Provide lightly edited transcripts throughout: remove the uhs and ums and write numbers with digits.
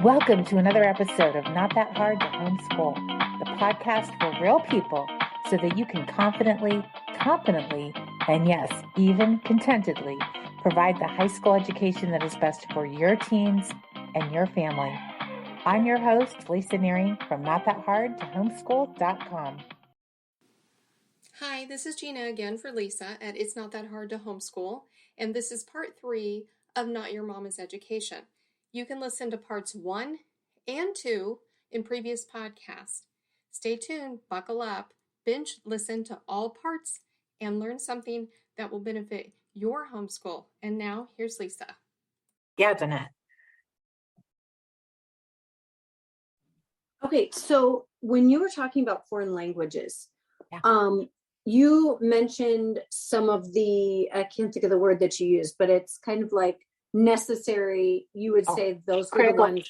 Welcome to another episode of Not That Hard to Homeschool, the podcast for real people so that you can confidently, competently, and yes, even contentedly provide the high school education that is best for your teens and your family. I'm your host, Lisa Neary from NotThatHardToHomeschool.com. Hi, this is Gina again for Lisa at It's Not That Hard to Homeschool, and this is part 3 of Not Your Mama's Education. You can listen to parts 1 and 2 in previous podcasts. Stay tuned, buckle up, binge listen to all parts, and learn something that will benefit your homeschool. And now, here's Lisa. Yeah, Jeanette. Okay, so when you were talking about foreign languages, you mentioned some of the, I can't think of the word that you used, but it's kind of like necessary. You would say those critical ones.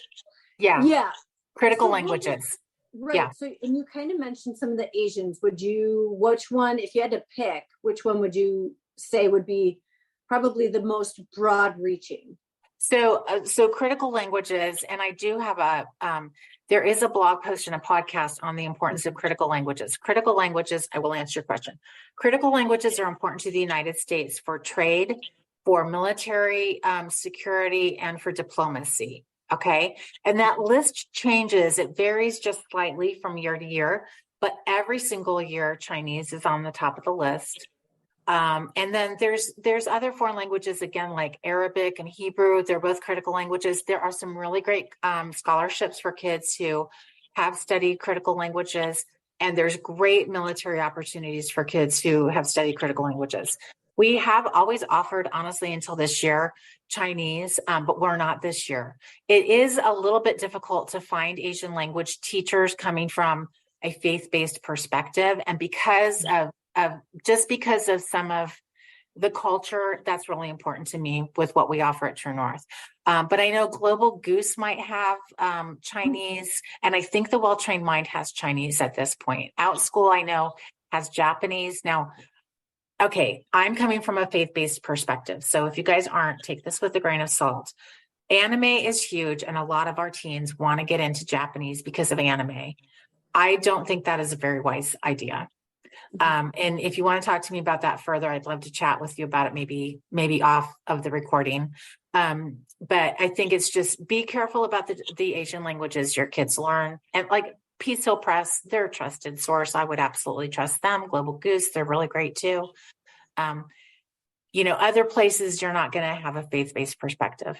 Yeah. Critical so languages. Right. Yeah. So, and you kind of mentioned some of the Asians. Which one, if you had to pick, which one would you say would be probably the most broad reaching? So critical languages, and I do have there is a blog post and a podcast on the importance of critical languages. Critical languages, I will answer your question. Critical languages are important to the United States for trade, for military security, and for diplomacy. Okay. And that list changes. It varies just slightly from year to year, but every single year, Chinese is on the top of the list. And then there's other foreign languages, again, like Arabic and Hebrew. They're both critical languages. There are some really great scholarships for kids who have studied critical languages, and there's great military opportunities for kids who have studied critical languages. We have always offered, honestly, until this year, Chinese, but we're not this year. It is a little bit difficult to find Asian language teachers coming from a faith-based perspective, and because of some of the culture, that's really important to me with what we offer at True North. But I know Global Goose might have Chinese, and I think the Well-Trained Mind has Chinese at this point. OutSchool, I know, has Japanese. Now, okay, I'm coming from a faith-based perspective, so if you guys aren't, take this with a grain of salt. Anime is huge, and a lot of our teens want to get into Japanese because of anime. I don't think that is a very wise idea. And if you want to talk to me about that further, I'd love to chat with you about it, maybe off of the recording. But I think it's just be careful about the Asian languages your kids learn. And like Peace Hill Press, they're a trusted source. I would absolutely trust them. Global Goose, they're really great too. Other places you're not going to have a faith-based perspective.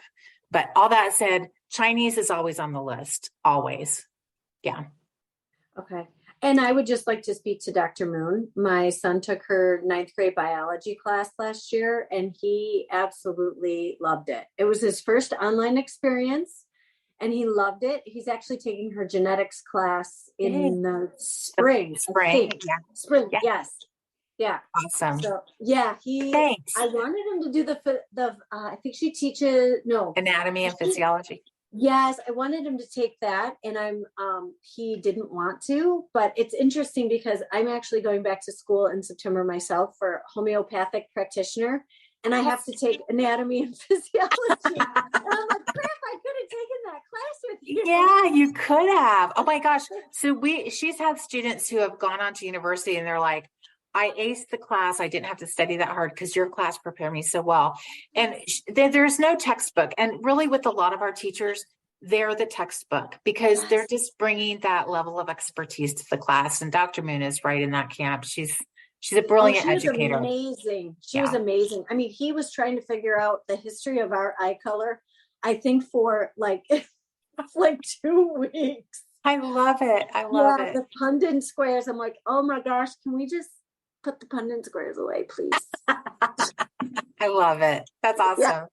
But all that said, Chinese is always on the list, always. Yeah. Okay. And I would just like to speak to Dr. Moon. My son took her 9th grade biology class last year, and he absolutely loved it. It was his first online experience, and he loved it. He's actually taking her genetics class in the spring. Spring, yeah. Yes. Yeah. Awesome. So yeah, Thanks. I wanted him to do the I think she teaches anatomy and physiology. Yes, I wanted him to take that, and he didn't want to, but it's interesting because I'm actually going back to school in September myself for homeopathic practitioner, and I have to take anatomy and physiology. And I'm like, crap, I could have taken that class with you. Yeah, you could have. Oh my gosh. So she's had students who have gone on to university and they're like, I aced the class. I didn't have to study that hard because your class prepared me so well. And there's no textbook. And really with a lot of our teachers, they're the textbook because they're just bringing that level of expertise to the class. And Dr. Moon is right in that camp. She's a brilliant educator. Amazing. She was amazing. I mean, he was trying to figure out the history of our eye color, I think for like 2 weeks. I love it. I love it. The Pundit squares. I'm like, oh my gosh, can we just put the Pundit squares away, please? I love it. That's awesome.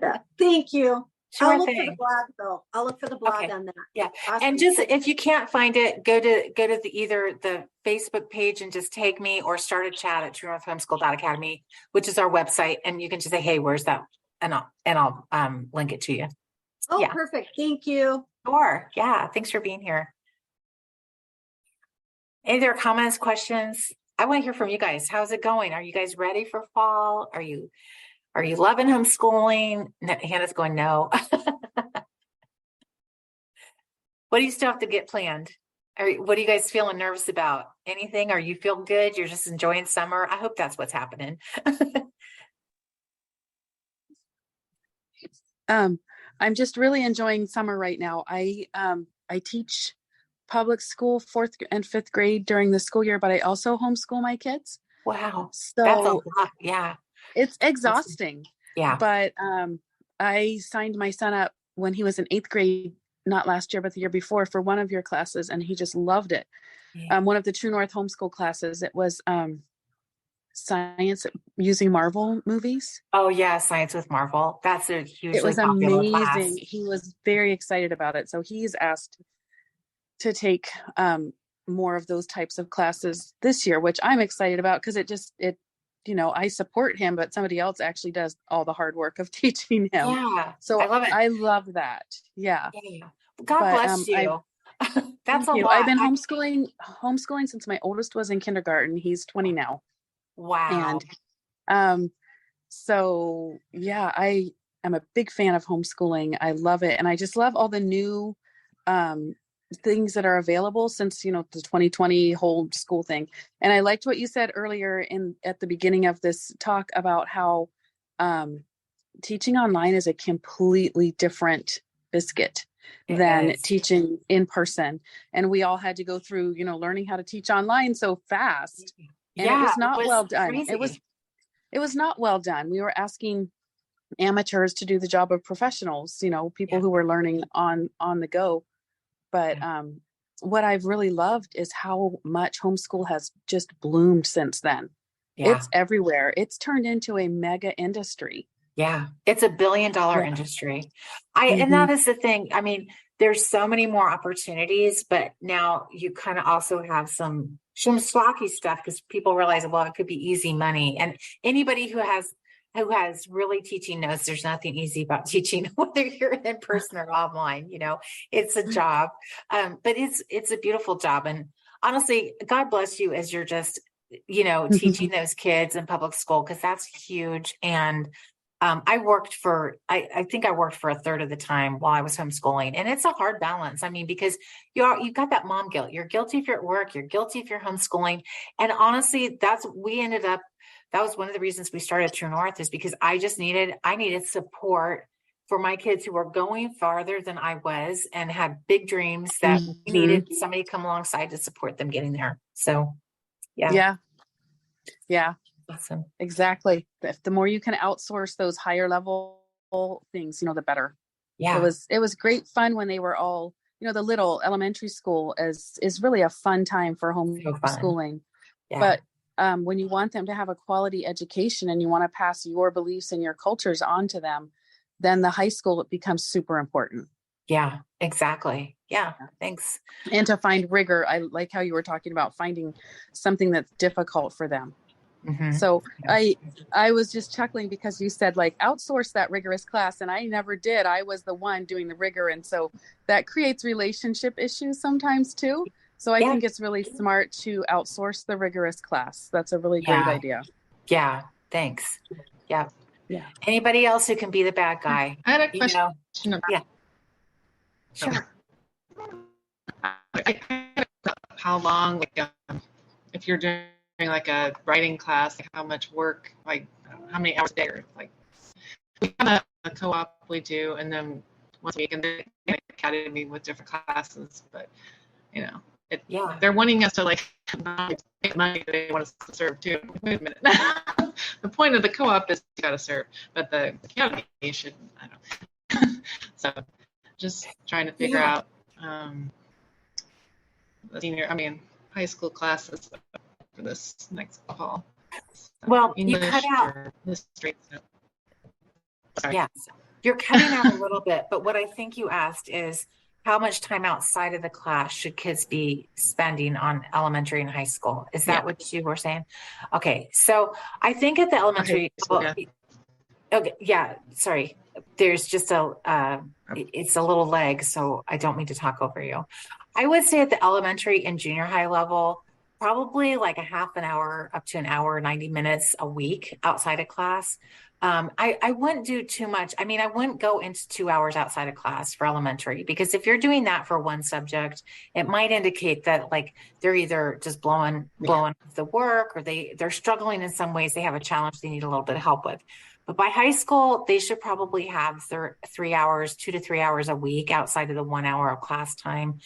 Yeah. Thank you. Sure I'll look thing. for the blog though. I'll look for the blog on that. Yeah. Awesome. And just if you can't find it, go to either the Facebook page and just tag me or start a chat at True North Homeschool Academy, which is our website. And you can just say, hey, where's that? And I'll link it to you. Oh, yeah. Perfect. Thank you. Sure. Yeah. Thanks for being here. Any other comments, questions? I want to hear from you guys. How's it going? Are you guys ready for fall? Are you loving homeschooling? Hannah's going, no. What do you still have to get planned? What are you guys feeling nervous about? Anything? Or you feel good? You're just enjoying summer? I hope that's what's happening. I'm just really enjoying summer right now. I teach public school 4th and 5th grade during the school year, but I also homeschool my kids. Wow. That's a So lot. Yeah. it's exhausting. Yeah. But I signed my son up when he was in 8th grade, not last year, but the year before, for one of your classes, and he just loved it. Yeah. One of the True North Homeschool classes. It was science using Marvel movies. Oh yeah, Science with Marvel. That's a hugely It was popular amazing. class. He was very excited about it. So he's asked to take more of those types of classes this year, which I'm excited about because I support him, but somebody else actually does all the hard work of teaching him. Yeah. So I love it. I love that. Yeah. Yeah. God bless you. That's a lot. I've been homeschooling since my oldest was in kindergarten. He's 20 now. Wow. And so yeah, I am a big fan of homeschooling. I love it. And I just love all the new things that are available since, the 2020 whole school thing. And I liked what you said earlier at the beginning of this talk about how teaching online is a completely different biscuit than teaching in person. And we all had to go through, learning how to teach online so fast. And it was not well done. Crazy. It was not well done. We were asking amateurs to do the job of professionals, people who were learning on the go. But what I've really loved is how much homeschool has just bloomed since then. Yeah. It's everywhere. It's turned into a mega industry. Yeah, it's $1 billion industry. And that is the thing. I mean, there's so many more opportunities, but now you kind of also have some schlocky stuff because people realize, well, it could be easy money. And anybody who has really teaching knows there's nothing easy about teaching, whether you're in person or online. It's a job, but it's a beautiful job. And honestly, God bless you as you're just teaching those kids in public school, because that's huge. And I think I worked for a third of the time while I was homeschooling, and it's a hard balance. I mean, because you've got that mom guilt. You're guilty if you're at work. You're guilty if you're homeschooling. And honestly, that was one of the reasons we started True North, is because I needed support for my kids who were going farther than I was and had big dreams that we needed somebody to come alongside to support them getting there. So, yeah. Awesome. Exactly. The more you can outsource those higher level things, the better. Yeah. It was great fun when they were all, the little elementary school is really a fun time for homeschooling. Yeah. But when you want them to have a quality education and you want to pass your beliefs and your cultures on to them, then the high school, it becomes super important. Yeah, exactly. Yeah. Thanks. And to find rigor. I like how you were talking about finding something that's difficult for them. Mm-hmm. So I was just chuckling because you said outsource that rigorous class, and I never did. I was the one doing the rigor. And so that creates relationship issues sometimes too. So I think it's really smart to outsource the rigorous class. That's a really great idea. Yeah. Thanks. Yeah. Yeah. Anybody else who can be the bad guy? I had a question. Yeah. Sure. How long, if you're doing a writing class, how much work, how many hours a day, we have a co-op we do, and then once a week, and then academy with different classes, but they're wanting us to make money. They want us to serve too. Wait a minute. The point of the co-op is you got to serve, but the academy should, I don't know. So just trying to figure out high school classes for this next fall. So well, English, you cut out history. Yes, you're cutting out a little bit, but what I think you asked is how much time outside of the class should kids be spending on elementary and high school? Is that what you were saying? Okay, so I think at the elementary sorry. There's just it's a little lag, so I don't mean to talk over you. I would say at the elementary and junior high level, probably a half an hour up to an hour, 90 minutes a week outside of class. I wouldn't do too much. I mean, I wouldn't go into 2 hours outside of class for elementary, because if you're doing that for one subject, it might indicate that like they're either just blowing off the work, or they're struggling in some ways. They have a challenge they need a little bit of help with. But by high school, they should probably have 3 hours, 2 to 3 hours a week outside of the 1 hour of class time.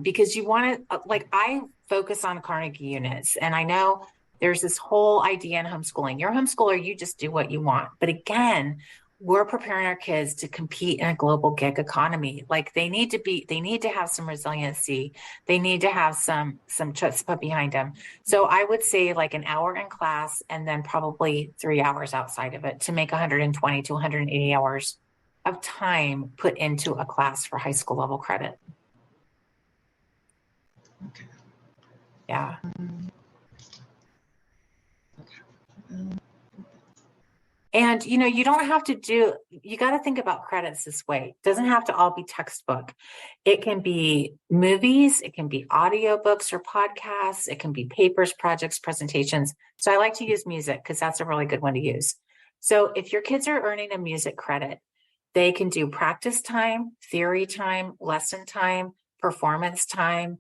Because you want to, like, I focus on Carnegie units, and I know there's this whole idea in homeschooling. You're a homeschooler, you just do what you want. But again, we're preparing our kids to compete in a global gig economy. Like they need to have some resiliency. They need to have some chutzpah behind them. So I would say like an hour in class, and then probably 3 hours outside of it, to make 120 to 180 hours of time put into a class for high school level credit. Okay. Yeah. And, you don't have to you got to think about credits this way. It doesn't have to all be textbook. It can be movies, it can be audiobooks or podcasts, it can be papers, projects, presentations. So I like to use music because that's a really good one to use. So if your kids are earning a music credit, they can do practice time, theory time, lesson time, performance time,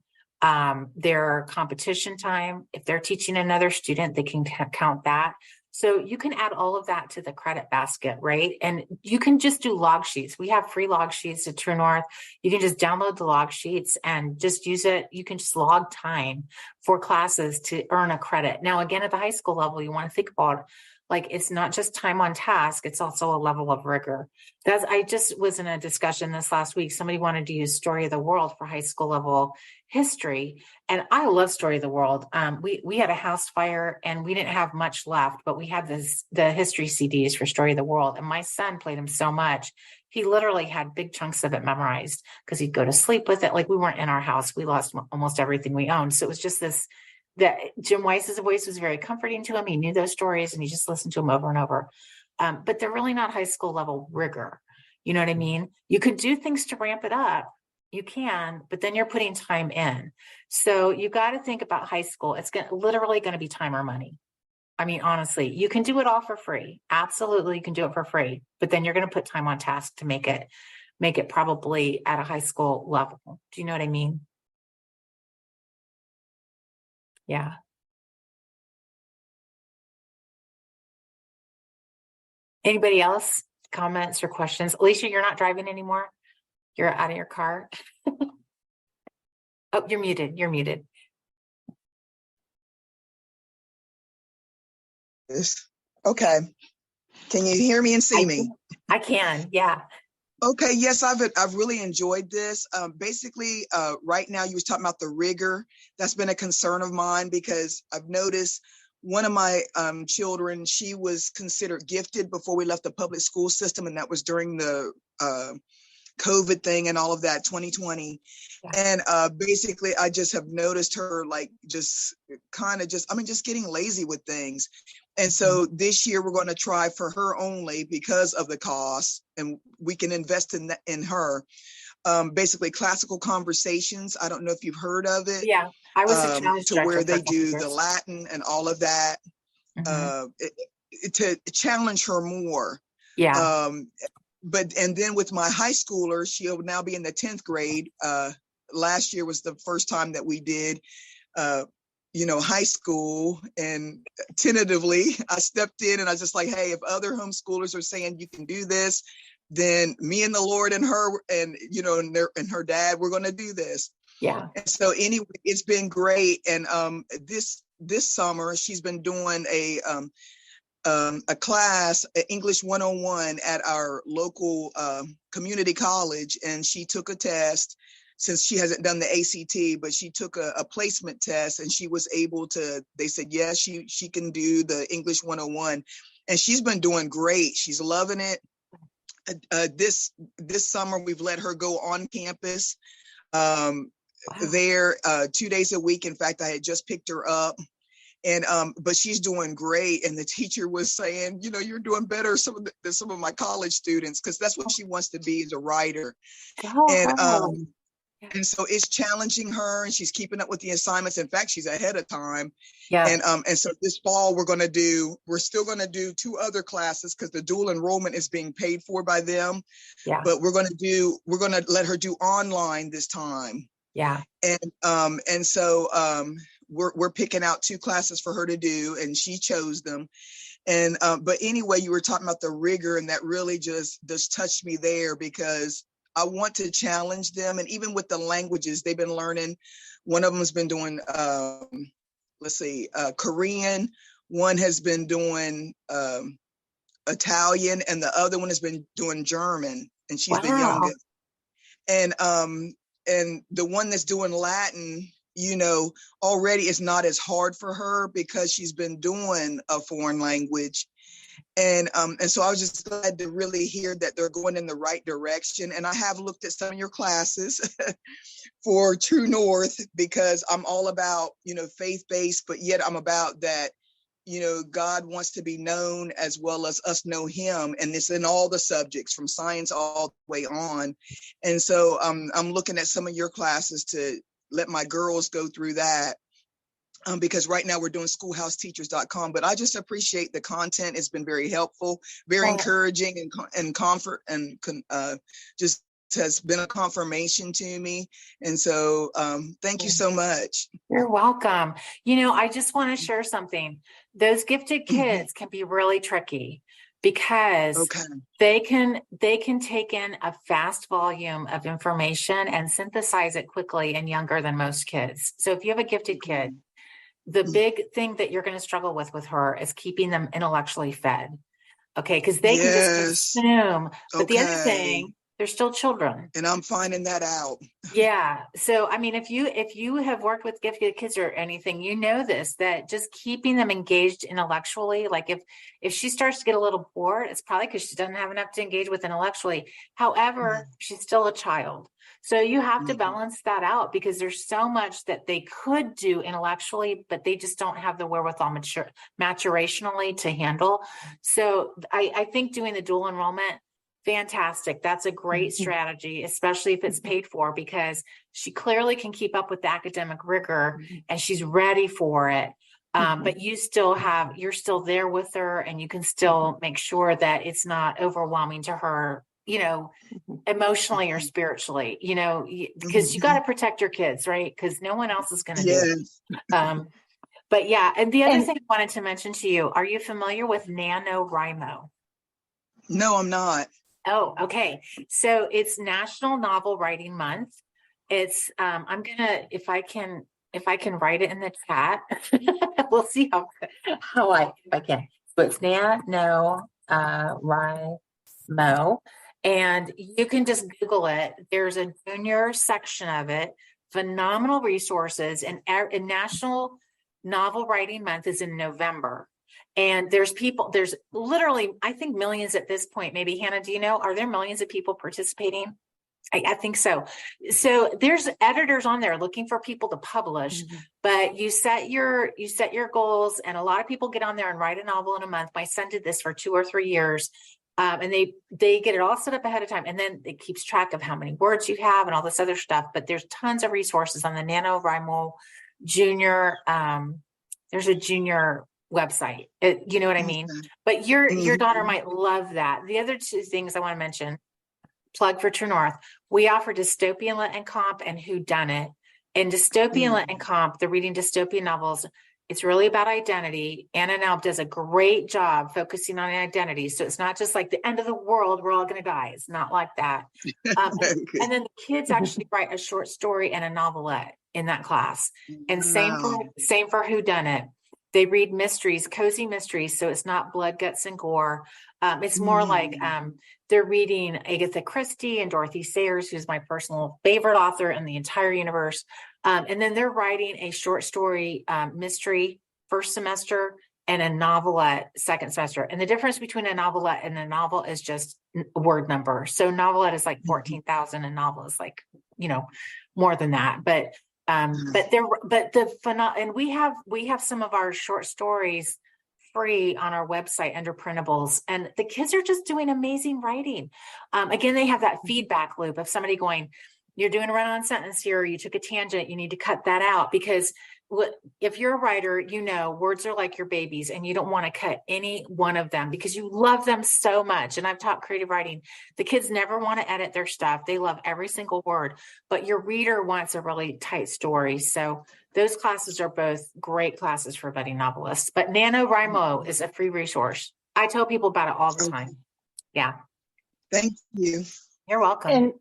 their competition time. If they're teaching another student, they can count that. So you can add all of that to the credit basket, right? And you can just do log sheets. We have free log sheets at True North. You can just download the log sheets and just use it. You can just log time for classes to earn a credit. Now, again, at the high school level, you want to think about, like, it's not just time on task, it's also a level of rigor. I just was in a discussion this last week. Somebody wanted to use Story of the World for high school level history. And I love Story of the World. We had a house fire and we didn't have much left, but we had the history CDs for Story of the World. And my son played them so much. He literally had big chunks of it memorized because he'd go to sleep with it. Like, we weren't in our house. We lost almost everything we owned. So it was just that Jim Weiss's voice was very comforting to him. He knew those stories and he just listened to them over and over. But they're really not high school level rigor. You know what I mean? You could do things to ramp it up. You can, but then you're putting time in. So you got to think about high school. It's literally going to be time or money. I mean, honestly, you can do it all for free. Absolutely, you can do it for free. But then you're going to put time on task to make it probably at a high school level. Do you know what I mean? Yeah. Anybody else? Comments or questions? Alicia, you're not driving anymore? You're out of your car? Oh, you're muted. You're muted. Okay. Can you hear me and see me? I can. Yeah. Okay. Yes, I've really enjoyed this. Basically, right now you was talking about the rigor. That's been a concern of mine because I've noticed one of my children, she was considered gifted before we left the public school system, and that was during the COVID thing and all of that, 2020. Yeah. And basically, I just have noticed her just getting lazy with things. And so this year we're going to try for her only because of the cost, and we can invest in her. Basically, classical conversations. I don't know if you've heard of it. Yeah, I was a challenge to where they do the Latin and all of that, to challenge her more. Yeah. And then with my high schooler, she'll now be in the 10th grade. Last year was the first time that we did, high school, and tentatively I stepped in and I was just like, hey, if other homeschoolers are saying you can do this, then me and the Lord and her and her dad, we're going to do this. Yeah. And so anyway, it's been great. And this summer she's been doing a class, English 101 at our local community college. And she took a test, since she hasn't done the ACT, but she took a placement test and she was able to, they said, yes, she can do the English 101. And she's been doing great. She's loving it. This summer, we've let her go on campus there 2 days a week. In fact, I had just picked her up. And but she's doing great, and the teacher was saying, you're doing better than some of my college students, because that's what she wants to be, as a writer. And so it's challenging her, and she's keeping up with the assignments. In fact, she's ahead of time. Yeah. And so this fall we're still going to do 2 other classes because the dual enrollment is being paid for by them. Yeah. But we're going to let her do online this time. Yeah. And so we're picking out 2 classes for her to do, and she chose them. And but anyway, you were talking about the rigor, and that really just touched me there, because I want to challenge them. And even with the languages they've been learning, one of them has been doing Korean, one has been doing Italian, and the other one has been doing German, and she's the youngest. And the one that's doing Latin, already is not as hard for her because she's been doing a foreign language. And so I was just glad to really hear that they're going in the right direction. And I have looked at some of your classes for True North, because I'm all about, faith-based, but yet I'm about that, God wants to be known as well as us know him. And it's in all the subjects from science all the way on. And so I'm looking at some of your classes to let my girls go through that. Because right now we're doing schoolhouseteachers.com, but I just appreciate the content. It's been very helpful, very encouraging, and comfort, and just has been a confirmation to me. And so thank you so much. You're welcome. I just want to share something. Those gifted kids can be really tricky because they can take in a fast volume of information and synthesize it quickly and younger than most kids. So if you have a gifted kid, the big thing that you're going to struggle with her is keeping them intellectually fed. Okay. Because they can just consume. But the other thing, they're still children. And I'm finding that out. Yeah. So, I mean, if you have worked with gifted kids or anything, this, that just keeping them engaged intellectually, like if she starts to get a little bored, it's probably because she doesn't have enough to engage with intellectually. However, she's still a child. So you have to balance that out, because there's so much that they could do intellectually, but they just don't have the wherewithal maturationally to handle. So I think doing the dual enrollment, fantastic. That's a great strategy, especially if it's paid for, because she clearly can keep up with the academic rigor and she's ready for it. But you're still there with her, and you can still make sure that it's not overwhelming to her, emotionally or spiritually, because you got to protect your kids, right? Because no one else is going to do it. But yeah. And the other thing I wanted to mention to you, are you familiar with NaNoWriMo? No, I'm not. Oh, okay. So it's National Novel Writing Month. It's, I'm going to, if I can write it in the chat, we'll see if I can. So it's NaNoWriMo. And you can just Google it. There's a junior section of it, phenomenal resources. And National Novel Writing Month is in November. And there's literally, I think, millions at this point. Maybe, Hannah, do you know, are there millions of people participating? I think so. So there's editors on there looking for people to publish, but you set your goals, and a lot of people get on there and write a novel in a month. My son did this for 2 or 3 years. And they get it all set up ahead of time, and then it keeps track of how many words you have and all this other stuff. But there's tons of resources on the NaNoWriMo Junior. There's a junior website. You know what I mean? But your daughter might love that. The other 2 things I want to mention, plug for True North. We offer Dystopian Lit and Comp and Whodunit. And Dystopian Lit and Comp, the reading dystopian novels, it's really about identity. Anna now does a great job focusing on identity. So it's not just like the end of the world, we're all going to die. It's not like that. And then the kids actually write a short story and a novelette in that class. And same for Whodunit. They read mysteries, cozy mysteries. So it's not blood, guts, and gore. It's more like they're reading Agatha Christie and Dorothy Sayers, who's my personal favorite author in the entire universe. And then they're writing a short story mystery first semester and a novelette second semester. And the difference between a novelette and a novel is just word number. So novelette is like 14,000, and novel is like, more than that. But we have some of our short stories free on our website under printables, and the kids are just doing amazing writing. Again, they have that feedback loop of somebody going, you're doing a run-on sentence here, or you took a tangent, you need to cut that out, because if you're a writer, you know, words are like your babies, and you don't want to cut any one of them because you love them so much. And I've taught creative writing. The kids never want to edit their stuff. They love every single word, but your reader wants a really tight story. So those classes are both great classes for budding novelists. But NaNoWriMo is a free resource. I tell people about it all the time. Yeah. Thank you. You're welcome. And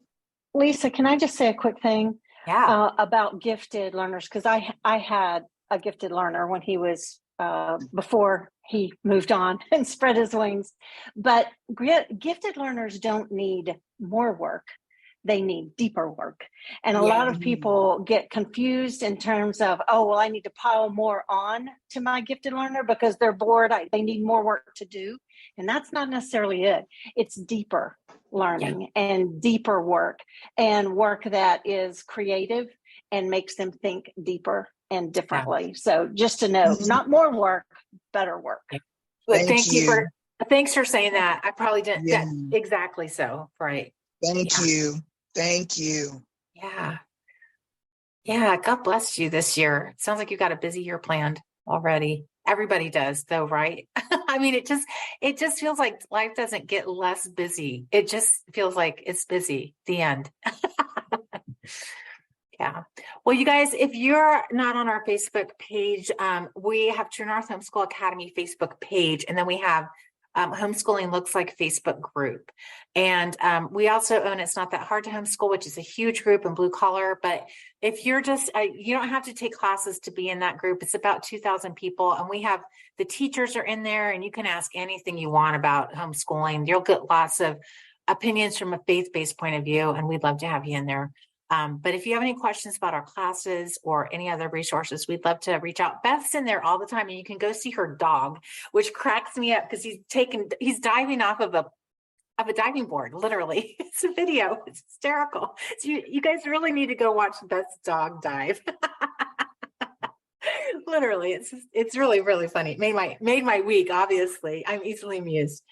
Lisa, can I just say a quick thing about gifted learners? Because I had a gifted learner when he was before he moved on and spread his wings. But gifted learners don't need more work. They need deeper work. And a lot of people get confused in terms of, oh, well, I need to pile more on to my gifted learner because they're bored. They need more work to do. And that's not necessarily it. It's deeper learning and deeper work, and work that is creative and makes them think deeper and differently. So just to know, not more work, better work. But thanks for saying that. I probably didn't. Exactly so. Right. Thank you. Thank you. Yeah. Yeah. God bless you this year. Sounds like you got a busy year planned already. Everybody does though, right? I mean, it just feels like life doesn't get less busy. It just feels like it's busy. The end. Yeah. Well, you guys, if you're not on our Facebook page, we have True North Homeschool Academy Facebook page, and then we have Homeschooling Looks Like Facebook group. And we also own It's Not That Hard to Homeschool, which is a huge group in blue collar. But if you're just, you don't have to take classes to be in that group. It's about 2,000 people. And we have, the teachers are in there, and you can ask anything you want about homeschooling. You'll get lots of opinions from a faith-based point of view, and we'd love to have you in there. But if you have any questions about our classes or any other resources, we'd love to reach out. Beth's in there all the time, and you can go see her dog, which cracks me up because he's diving off of a diving board, literally. It's a video. It's hysterical. So you guys really need to go watch Beth's dog dive. Literally, it's really, really funny. It made my week, obviously. I'm easily amused.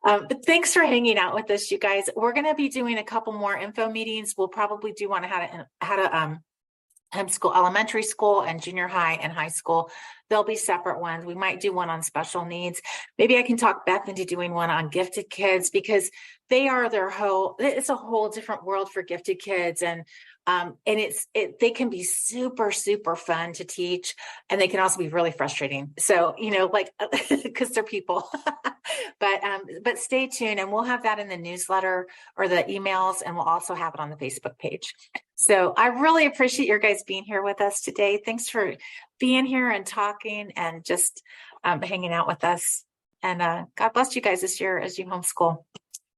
But thanks for hanging out with us, you guys. We're going to be doing a couple more info meetings. We'll probably do one how to homeschool elementary school and junior high and high school. They'll be separate ones. We might do one on special needs. Maybe I can talk Beth into doing one on gifted kids, because they are it's a whole different world for gifted kids. And they can be super, super fun to teach, and they can also be really frustrating. So, because they're people, but stay tuned, and we'll have that in the newsletter or the emails, and we'll also have it on the Facebook page. So I really appreciate your guys being here with us today. Thanks for being here and talking and just hanging out with us. And God bless you guys this year as you homeschool.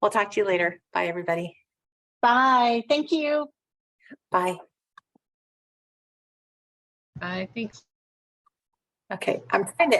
We'll talk to you later. Bye, everybody. Bye. Thank you. Bye. I think. Okay, I'm trying to